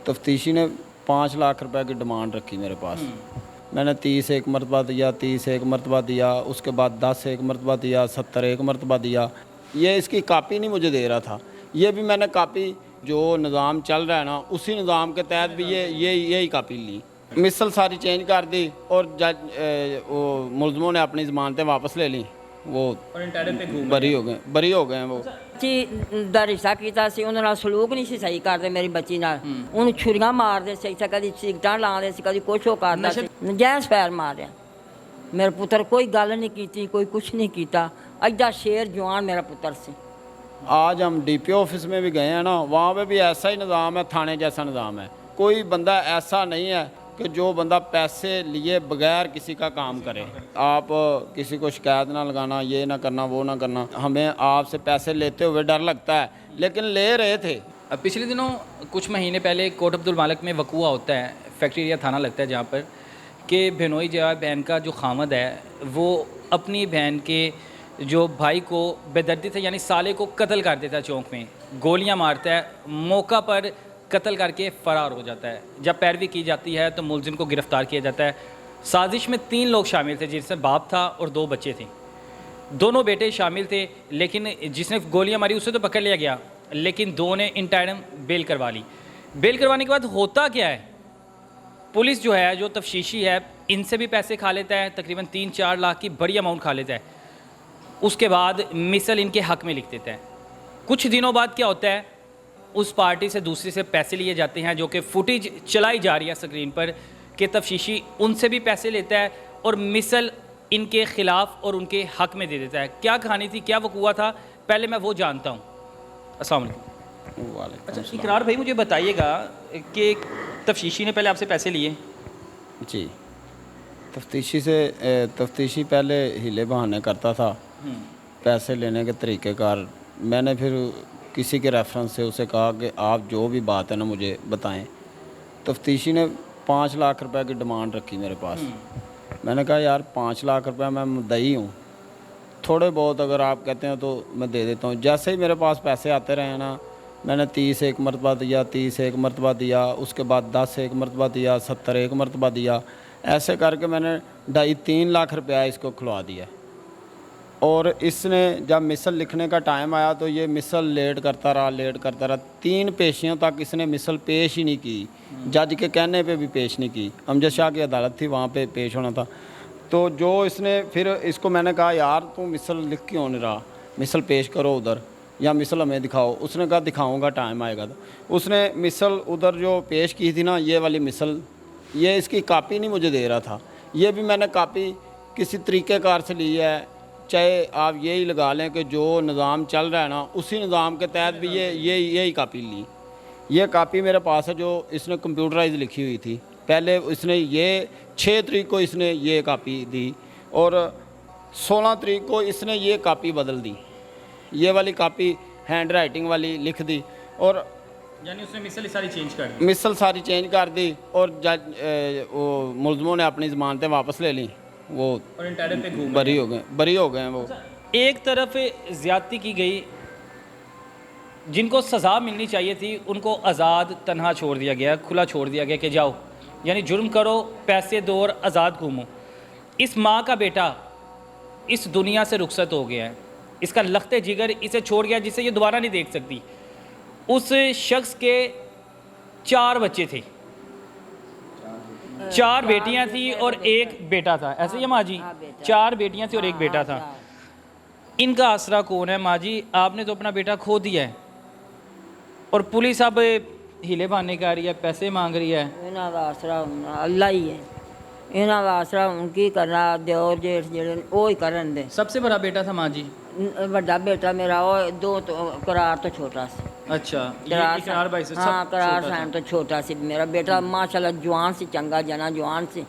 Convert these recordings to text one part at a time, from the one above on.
तफ्तीशी ने 5 लाख रुपए की डिमांड रखी मेरे पास। मैंने 30 एक मरतबा दिया, 30 एक मरतबा दिया, उसके बाद 10 एक मरतबा दिया, 70 एक मरतबा दिया। ये इसकी कापी नहीं मुझे दे रहा था। ये भी मैंने कापी जो निज़ाम चल रहा है ना, उसी निज़ाम के तहत भी यही कापी ली। मिसल सारी चेंज कर दी और जज वो मुलजमों ने अपनी ज़मानतें वापस ले ली। वो बरी हो गए हैं वो। ਬੱਚੀ ਦਾ ਰਿਸ਼ਤਾ ਕੀਤਾ ਸੀ, ਉਹਨਾਂ ਨਾਲ ਸਲੂਕ ਨਹੀਂ ਸੀ ਸਹੀ ਕਰਦੇ ਮੇਰੀ ਬੱਚੀ ਨਾਲ। ਉਹਨੂੰ ਛੁਰੀਆਂ ਮਾਰਦੇ ਸੀ, ਇੱਥੇ ਕਦੀ ਸਿਗਟਾਂ ਲਾਉਂਦੇ ਸੀ, ਕਦੀ ਕੁਛ ਉਹ ਕਰਦਾ ਸੀ, ਨਜਾਇਜ਼ ਪੈਰ ਮਾਰਿਆ। ਮੇਰੇ ਪੁੱਤਰ ਕੋਈ ਗੱਲ ਨਹੀਂ ਕੀਤੀ, ਕੋਈ ਕੁਛ नहीं ਕੀਤਾ। ਐਡਾ ਸ਼ੇਰ ਜਵਾਨ मेरा पुत्र ਸੀ। आज हम डीपीओ ऑफिस में भी गए हैं ना, वहाँ पे भी ऐसा ही निज़ाम है, थाने जैसा निज़ाम है। कोई बंदा ऐसा नहीं है कि जो बंदा पैसे लिए बगैर किसी का काम करे। आप किसी को शिकायत ना लगाना, ये ना करना, वो ना करना। हमें आपसे पैसे लेते हुए डर लगता है, लेकिन ले रहे थे। पिछले दिनों कुछ महीने पहले कोट अब्दुल मालिक में वकूआ होता है, फैक्ट्री एरिया थाना लगता है, जहाँ पर कि बेनोई जवाब बहन का जो खामद है वो अपनी बहन के जो भाई को बेदर्दी से यानी साले को कत्ल कर देता है, चौक में गोलियां मारता है, मौका पर कत्ल करके फ़रार हो जाता है। जब पैरवी की जाती है तो मुलजिम को गिरफ़्तार किया जाता है। साजिश में 3 लोग शामिल थे, जिसमें बाप था और 2 बच्चे थे। दोनों बेटे शामिल थे, लेकिन जिसने गोलियां मारी उसे तो पकड़ लिया गया, लेकिन 2 ने इन टाइम बेल करवा ली। बेल करवाने के बाद होता क्या है, पुलिस जो है, जो तफ्तीशी है, इनसे भी पैसे खा लेता है, तकरीबन 3-4 लाख की बड़ी अमाउंट खा लेता है। उसके बाद मिसल इनके हक़ में लिख देता है। कुछ दिनों बाद क्या होता है, उस पार्टी से दूसरी से पैसे लिए जाते हैं, जो कि फुटेज चलाई जा रही है स्क्रीन पर कि तफ्तीशी उनसे भी पैसे लेता है और मिसल इनके ख़िलाफ़ और उनके हक़ में दे देता है। क्या कहानी थी, क्या वकूआ था, पहले मैं वो जानता हूँ। अस्सलाम वालेकुम। अच्छा इकरार भाई, मुझे बताइएगा कि तफ्तीशी ने पहले आपसे पैसे लिए? जी, तफ्तीशी पहले हीले बहाने करता था, पैसे लेने के तरीक़ेकार। मैंने फिर किसी के रेफरेंस से उसे कहा कि आप जो भी बात है ना मुझे बताएं। तफ्तीशी ने 5 लाख रुपए की डिमांड रखी मेरे पास। मैंने कहा यार 5 लाख रुपए मैं मुद्दई हूँ, थोड़े बहुत अगर आप कहते हैं तो मैं दे देता हूँ। जैसे ही मेरे पास पैसे आते रहे ना, मैंने 30 एक मरतबा दिया, 30 एक मरतबा दिया, उसके बाद 10 एक मरतबा दिया, 70 एक मरतबा दिया। ऐसे करके मैंने 2.5-3 लाख रुपया इसको खुलवा दिया। और इसने जब मिसल लिखने का टाइम आया तो ये मिसल लेट करता रहा। 3 पेशियों तक इसने मिसल पेश ही नहीं की, जज के कहने पे भी पेश नहीं की। अमजद शाह की अदालत थी, वहाँ पे पेश होना था। तो जो इसने फिर इसको मैंने कहा यार तू मिसल लिख क्यों नहीं रहा, मिसल पेश करो उधर, या मिसल हमें दिखाओ। उसने कहा दिखाऊंगा, टाइम आएगा। तो उसने मिसल उधर जो पेश की थी ना, ये वाली मिसल, ये इसकी कापी नहीं मुझे दे रहा था। ये भी मैंने कापी किसी तरीक़ेकार से ली है, चाहे आप यही लगा लें कि जो निज़ाम चल रहा है ना, उसी निज़ाम के तहत भी यही कापी ली। ये कापी मेरे पास है जो इसने कंप्यूटराइज लिखी हुई थी। पहले इसने ये 6 तारीख को इसने ये कापी दी और 16 तारीख को इसने ये कापी बदल दी। ये वाली कापी हैंड राइटिंग वाली लिख दी और यानी उसने मिसल सारी चेंज कर दी और जज वो मुलजमों ने अपनी ज़मानतें वापस ले ली। वो और इन टाइम पे बरी हो गए हैं वो। एक तरफ ज़्यादती की गई, जिनको सज़ा मिलनी चाहिए थी उनको आज़ाद तन्हा छोड़ दिया गया, खुला छोड़ दिया गया कि जाओ, यानी जुर्म करो, पैसे दो और आज़ाद घूमो। इस माँ का बेटा इस दुनिया से रुखसत हो गया है, इसका लख्ते जिगर इसे छोड़ गया जिसे ये दोबारा नहीं देख सकती। उस शख्स के 4 बच्चे थे, 4 बेटियां थी और 1 बेटा था। ऐसे ही माँ जी, 4 बेटियां थी और 1 बेटा था। इनका आसरा कौन है माँ जी? आपने तो अपना बेटा खो दिया है और पुलिस अब हीले बहाने कर रही है, पैसे मांग रही है। इन्हां दा आसरा अल्लाह ही है, इन्हां दा आसरा उनकी करना, देवर जेठ जेड़े वो ही करन दे। सबसे बड़ा बेटा था माँ जी? बड़ा बेटा मेरा वो 2 करार तो छोटा सी। अच्छा, इकरार भाई से हाँ, करार साहब तो छोटा सी। मेरा बेटा माशाल्लाह जवान सी, चंगा जना जवान सी,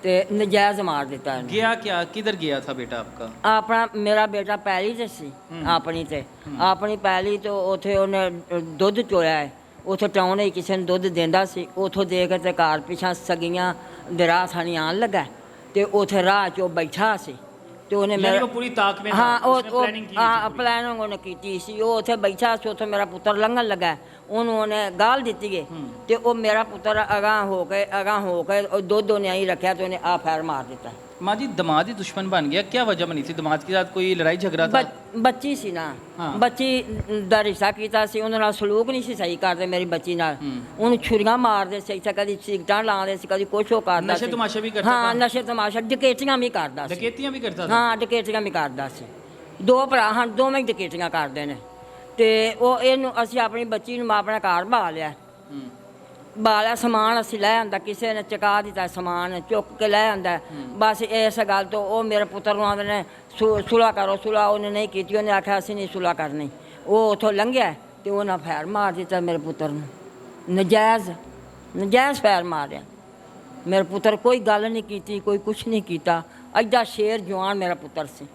ते नजायज मार दिता है। गया क्या, किधर गया था बेटा आपका? अपना मेरा बेटा पैली ते सी, अपनी पैली तो उथे उन्हें दुध चोया है। उथे टाउन ही किसी ने दुध देंदा सी, उथों दे के ते घर पिछा सगियां दरा थानी आन लगा ते उथे राह चो बैठा सी। ਤੇ ਉਹਨੇ यानी वो पूरी ताक में था, ਹਾਂ उसने planning की हुई थी ਹਾਂ ਪਲਾਨਿੰਗ ਉਹਨੇ ਕੀਤੀ ਸੀ। ਉਹ ਉੱਥੇ ਬੈਠਾ ਸੀ, ਉੱਥੇ ਮੇਰਾ ਪੁੱਤਰ ਲੰਘਣ ਲੱਗਾ, ਉਹਨੂੰ ਉਹਨੇ ਗਾਲ ਦਿੱਤੀ ਏ ਤੇ ਉਹ ਮੇਰਾ ਪੁੱਤਰ ਅਗਾਂਹ ਹੋ ਕੇ ਉਹ ਦੁੱਧ ਉਹਨੇ ਆਈ ਰੱਖਿਆ ਤੇ ਉਹਨੇ ਆ ਫੈਰ ਮਾਰ ਦਿੱਤਾ। माँ जी दामाद ही दुश्मन बन गया, क्या वजह बनी थी? दामाद के साथ कोई लड़ाई झगड़ा था? ਬੱਚੀ ਸੀ ਨਾ, ਹਾਂ। ਬੱਚੀ ਦਾ ਰਿਸ਼ਤਾ ਕੀਤਾ ਸੀ, ਉਹਨਾਂ ਨਾਲ ਸਲੂਕ ਨਹੀਂ ਸੀ ਸਹੀ ਕਰਦੇ ਮੇਰੀ ਬੱਚੀ ਨਾਲ। ਉਹਨੂੰ ਛੁਰੀਆਂ ਮਾਰਦੇ ਸੀ, ਇੱਥੇ ਕਦੀ ਸਿਗਟਾਂ ਲਾਉਂਦੇ ਸੀ, ਕਦੀ ਕੁਛ ਉਹ ਕਰਦਾ नशे तमाशे भी करता ਹਾਂ था? ਨਸ਼ੇ ਤਮਾਸ਼ਾ ਡਕੈਤੀਆਂ ਵੀ ਕਰਦਾ ਸੀ। डकैतियाँ भी करता था? ਹਾਂ ਡਕੈਤੀਆਂ ਵੀ ਕਰਦਾ ਸੀ। ਦੋ ਭਰਾ ਹਨ, ਦੋਵੇਂ ਹੀ ਡਕੈਤੀਆਂ ਕਰਦੇ ਨੇ। ਤੇ ਉਹ ਇਹਨੂੰ ਅਸੀਂ ਆਪਣੀ ਬੱਚੀ ਨੂੰ ਆਪਣਾ ਘਰ ਬਹਾ ਲਿਆ। ਬਾਲਿਆ ਸਮਾਨ ਅਸੀਂ ਲੈ ਆਂਦਾ, ਕਿਸੇ ਨੇ ਚੁਕਾ ਦਿੱਤਾ ਸਮਾਨ ਚੁੱਕ ਕੇ ਲੈ ਆਂਦਾ। ਬਸ ਇਸ ਗੱਲ ਤੋਂ ਉਹ ਮੇਰੇ ਪੁੱਤਰ ਨੂੰ ਆਂਦੇ ਨੇ ਸੁਲਾ ਕਰੋ, ਸੁਲਾ ਉਹਨੇ ਨਹੀਂ ਕੀਤੀ। ਉਹਨੇ ਆਖਿਆ ਅਸੀਂ ਨਹੀਂ ਸੁਲਾ ਕਰਨੀ। ਉਹ ਉੱਥੋਂ ਲੰਘਿਆ ਤੇ ਉਹਨਾਂ ਫੈਰ ਮਾਰ ਦਿੱਤਾ ਮੇਰੇ ਪੁੱਤਰ ਨੂੰ, ਨਜਾਇਜ਼ ਫੈਰ ਮਾਰਿਆ। ਮੇਰੇ ਪੁੱਤਰ ਕੋਈ ਗੱਲ ਨਹੀਂ ਕੀਤੀ, ਕੋਈ ਕੁਛ ਨਹੀਂ ਕੀਤਾ। ਐਡਾ ਸ਼ੇਰ ਜਵਾਨ ਮੇਰਾ ਪੁੱਤਰ ਸੀ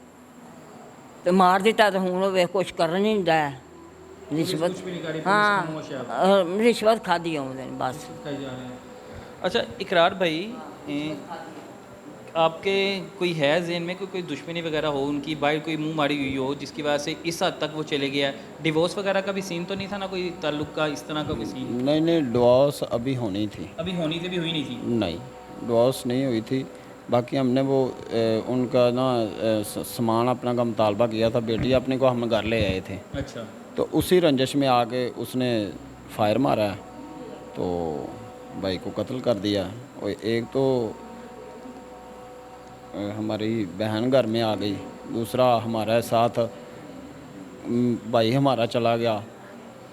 ਤੇ ਮਾਰ ਦਿੱਤਾ। ਤੇ ਹੁਣ ਉਹ ਵੇਖ ਕੁਛ ਕਰਨ ਨਹੀਂ ਦਾ ਰਿਸ਼ਵਤ। कुछ भी नहीं करी, हाँ पुलिस खामोश है अब। रिश्वत खादी आਉਂਦੇ ਨੇ बस। कही जा रहे हैं। अच्छा इकरार भाई, आपके कोई है ज़हन में कोई दुश्मनी वगैरह हो उनकी, बाहर कोई मुंह मारी हुई हो जिसकी वजह से इस हद तक वो चले गया? डिवोर्स वगैरह का भी सीन तो नहीं था ना, कोई ताल्लुक का इस तरह का कोई सीन? नहीं डिवोर्स अभी होनी थी। अभी होनी थी, भी हुई नहीं थी? नहीं डिवोर्स नहीं हुई थी। बाकी हमने वो उनका ना सामान अपना का मुतालबा किया था, बेटी अपने को हम घर ले आए थे। अच्छा। तो उसी रंजिश में आके उसने फायर मारा तो भाई को कत्ल कर दिया। और एक तो हमारी बहन घर में आ गई, दूसरा हमारे साथ भाई हमारा चला गया,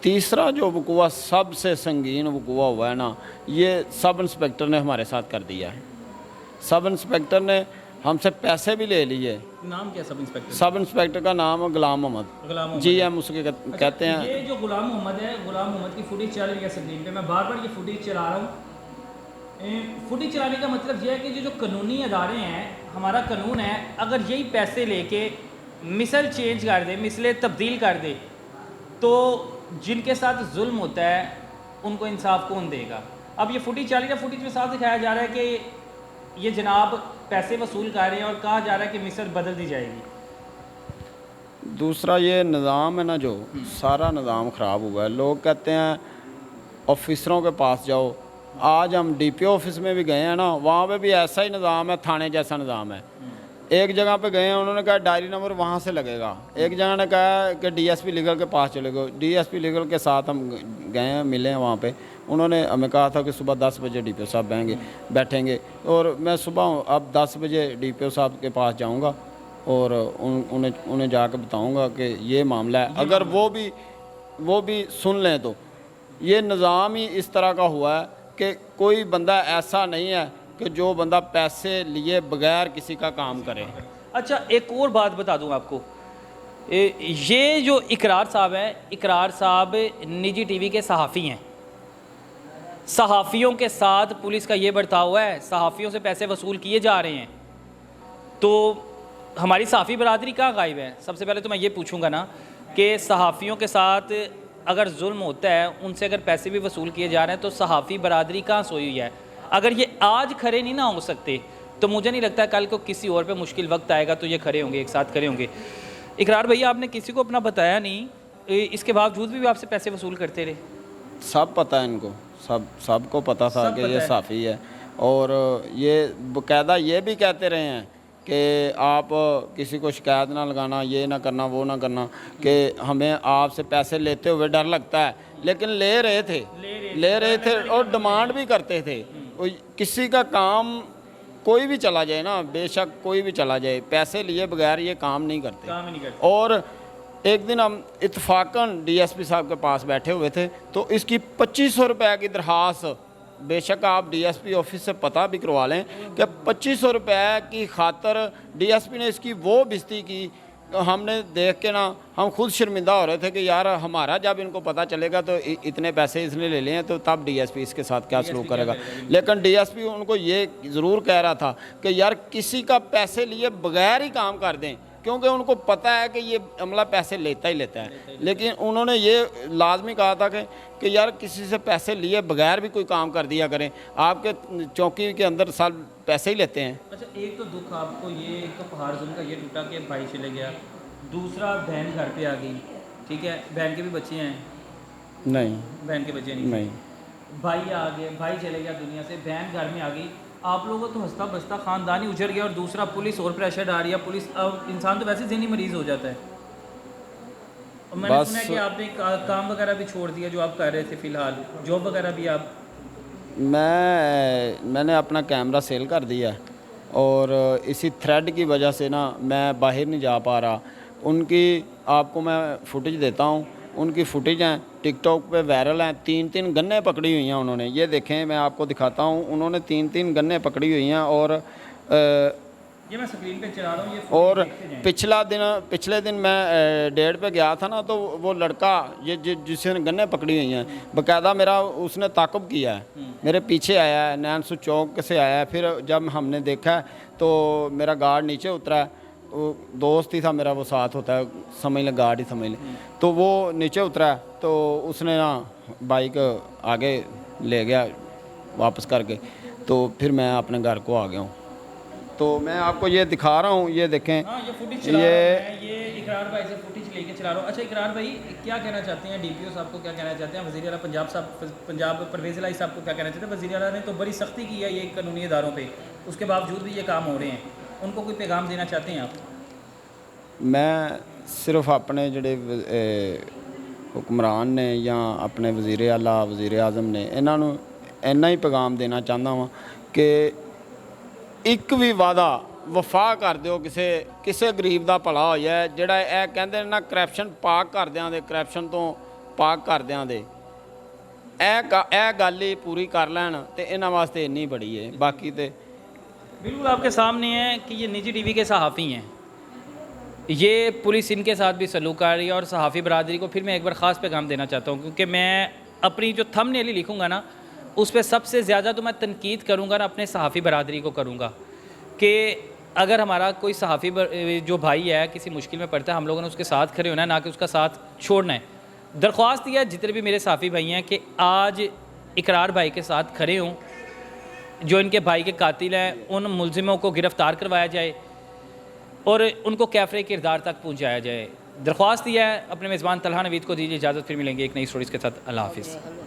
तीसरा जो वकूआ सबसे संगीन वकूआ हुआ है ना, ये सब इंस्पेक्टर ने हमारे साथ कर दिया है। सब इंस्पेक्टर ने हमसे पैसे भी ले लिए। नाम क्या सब इंस्पेक्टर? सब इंस्पेक्टर का नाम है गुलाम मोहम्मद जी, हम उसके कहते हैं। ये जो गुलाम मोहम्मद है, गुलाम मोहम्मद की फुटेज चल रही है स्क्रीन पे, मैं बार बार ये फुटेज चला रहा हूँ। फुटेज चलाने का मतलब ये है कि जो कानूनी अदारे हैं, हमारा कानून है, अगर यही पैसे लेके मिसल चेंज कर दे, मिसलें तब्दील कर दे, तो जिनके साथ जुल्म होता है उनको इंसाफ कौन देगा? अब ये फुटेज चल रही है, फुटेज में साफ दिखाया जा रहा है कि ये जनाब पैसे वसूल कर रहे हैं और कहा जा रहा है कि मिसल बदल दी जाएगी। दूसरा ये निज़ाम है ना, जो सारा निज़ाम ख़राब हुआ है। लोग कहते हैं ऑफिसरों के पास जाओ, आज हम डीपीओ ऑफिस में भी गए हैं ना, वहाँ पे भी ऐसा ही निज़ाम है, थाने जैसा निज़ाम है। एक जगह पे गए हैं, उन्होंने कहा डायरी नंबर वहाँ से लगेगा। एक जगह ने कहा कि डीएसपी लीगल के पास चले गए। डीएसपी लीगल के साथ हम गए हैं, मिले हैं वहाँ पे। उन्होंने हमें कहा था कि सुबह 10 बजे डीपीओ साहब बैठेंगे, और मैं सुबह अब 10 बजे डीपीओ साहब के पास जाऊँगा और उन्हें जाकर बताऊँगा कि ये मामला है। अगर वो भी सुन लें तो ये निज़ाम ही इस तरह का हुआ है कि कोई बंदा ऐसा नहीं है कि जो बंदा पैसे लिए बगैर किसी का काम करे। अच्छा एक और बात बता दूं आपको, ये जो इकरार साहब हैं, इकरार साहब निजी टीवी के सहाफ़ी हैं। सहाफ़ियों के साथ पुलिस का ये बर्ताव है, सहाफ़ियों से पैसे वसूल किए जा रहे हैं। तो हमारी सहाफ़ी बरादरी कहाँ गायब है? सबसे पहले तो मैं ये पूछूंगा ना कि सहाफ़ियों के साथ अगर जुल्म होता है, उनसे अगर पैसे भी वसूल किए जा रहे हैं, तो सहाफ़ी बरादरी कहाँ सोई हुई है? अगर ये आज खड़े नहीं ना हो सकते, तो मुझे नहीं लगता कल को किसी और पे मुश्किल वक्त आएगा तो ये खड़े होंगे, एक साथ खड़े होंगे। इकरार भैया, आपने किसी को अपना बताया नहीं, इसके बावजूद भी आपसे पैसे वसूल करते रहे? सब पता है इनको, सबको पता था कि ये साफ़ी है। और ये बाकायदा ये भी कहते रहे हैं कि आप किसी को शिकायत ना लगाना, ये ना करना, वो ना करना, कि हमें आपसे पैसे लेते हुए डर लगता है। लेकिन ले रहे थे और डिमांड भी करते थे। किसी का काम कोई भी चला जाए ना, बेशक कोई भी चला जाए, पैसे लिए बगैर ये काम नहीं करते। और एक दिन हम इत्तफाकन डीएसपी साहब के पास बैठे हुए थे, तो इसकी 2500 रुपये की दरख्वास्त, बेशक आप डीएसपी ऑफिस से पता भी करवा लें कि 2500 रुपये की खातर डीएसपी ने इसकी वो बेइज्जती की। हमने देख के ना हम खुद शर्मिंदा हो रहे थे कि यार हमारा जब इनको पता चलेगा तो इतने पैसे इसने ले लिए हैं, तो तब डीएसपी इसके साथ क्या सलूक करेगा। लेकिन डीएसपी उनको ये ज़रूर कह रहा था कि यार किसी का पैसे लिए बगैर ही काम कर दें, क्योंकि उनको पता है कि ये अमला पैसे लेता ही लेता है, लेकिन उन्होंने ये लाजमी कहा था कि यार किसी से पैसे लिए बगैर भी कोई काम कर दिया करें, आपके चौकी के अंदर साल पैसे ही लेते हैं। अच्छा, एक तो दुख आपको ये, एक तो पहाड़ जुल्म का ये टूटा कि भाई चले गया, दूसरा बहन घर पे आ गई, ठीक है, बहन के भी बच्चे हैं? नहीं, बहन के बच्चे नहीं। भाई आ गए, भाई चले गया दुनिया से, बहन घर में आ गई, आप लोगों को तो हंसता बसता ख़ानदान ही उजड़ गया, और दूसरा पुलिस और प्रेशर डाल रही है। पुलिस, अब इंसान तो वैसे ज़हनी मरीज़ हो जाता है। और मैंने सुना है कि आपने काम वगैरह भी छोड़ दिया जो आप कर रहे थे, फ़िलहाल जॉब वगैरह भी आप? मैंने अपना कैमरा सेल कर दिया है, और इसी थ्रेड की वजह से ना मैं बाहर नहीं जा पा रहा। उनकी आपको मैं फुटेज देता हूँ, उनकी फुटेज हैं, टिकटॉक पे वायरल हैं। 3-3 गन्ने पकड़ी हुई हैं उन्होंने, ये देखें, मैं आपको दिखाता हूँ, उन्होंने 3-3 गन्ने पकड़ी हुई हैं। और ये मैं स्क्रीन पे चला रहा हूँ, ये और पिछले दिन मैं डेट पे गया था ना, तो वो लड़का ये जिसने गन्ने पकड़ी हुई हैं, बाकायदा मेरा उसने ताक़ुब किया है, मेरे पीछे आया है, नैनसू चौक से आया है। फिर जब हमने देखा तो मेरा गार्ड नीचे उतरा है, वो दोस्त ही था मेरा, वो साथ होता है, समझ ले गार्ड ही समझ ले, तो वो नीचे उतरा है, तो उसने ना बाइक आगे ले गया वापस करके, तो फिर मैं अपने घर को आ गया हूँ। तो मैं आपको ये दिखा रहा हूँ, ये देखें। हाँ, ये फुटेज चला रहा हूँ मैं, ये इकरार भाई से फुटेज लेके चला रहा हूँ। अच्छा इकरार भाई, क्या कहना चाहते हैं डीपीओ साहब को, क्या कहना चाहते हैं वज़ीर आला पंजाब साहब, पंजाब परवेज़ इलाही साहब को क्या कहना चाहते हैं? वज़ीर आला ने तो बड़ी सख्ती की है ये कानूनी इदारों पे, उसके बावजूद भी ये काम हो रहे हैं, उनको कोई पैगाम देना चाहते हैं आप? मैं सिर्फ अपने जड़े हुक्मरान ने या अपने वज़ीर आला वज़ीर आज़म ने, इन्हां नूं इन्ना ही पैगाम देना चाहता वां कि एक भी वादा वफा कर दिओ, किसी गरीब का भला हो जाए। जिहड़ा यह कहंदे ना करप्शन पाक करदियां दे, करप्शन तो पाक करदियां दे, यह गल ही पूरी कर लैन ते इन्हां वास्ते इन्नी बड़ी है। बाकी तो बिल्कुल आपके सामने है कि ये निजी टीवी के सहाफ़ी हैं, ये पुलिस इनके साथ भी सलूक कर रही है। और सहाफ़ी बरादरी को फिर मैं एक बार ख़ास पैगाम देना चाहता हूँ, क्योंकि मैं अपनी जो थंबनेल लिखूँगा ना, उस पर सबसे ज़्यादा तो मैं तनकीद करूँगा ना अपने सहाफ़ी बरादरी को करूँगा, कि अगर हमारा कोई सहाफ़ी जो भाई है किसी मुश्किल में पड़ता है, हम लोगों ने उसके साथ खड़े होना है, ना कि उसका साथ छोड़ना है। दरख्वास्त यह है जितने भी मेरे सहाफ़ी भाई हैं कि आज इकरार भाई के साथ खड़े हों, जो इनके भाई के कातिल हैं उन मुलजिमों को गिरफ़्तार करवाया जाए और उनको कैफ़रे किरदार तक पहुँचाया जाए। दरख्वास्त यह है। अपने मेज़बान तलहा नवीद को दीजिए इजाज़त, फिर मिलेंगे एक नई स्टोरीज़ के साथ। अल्लाह हाफ़िज़।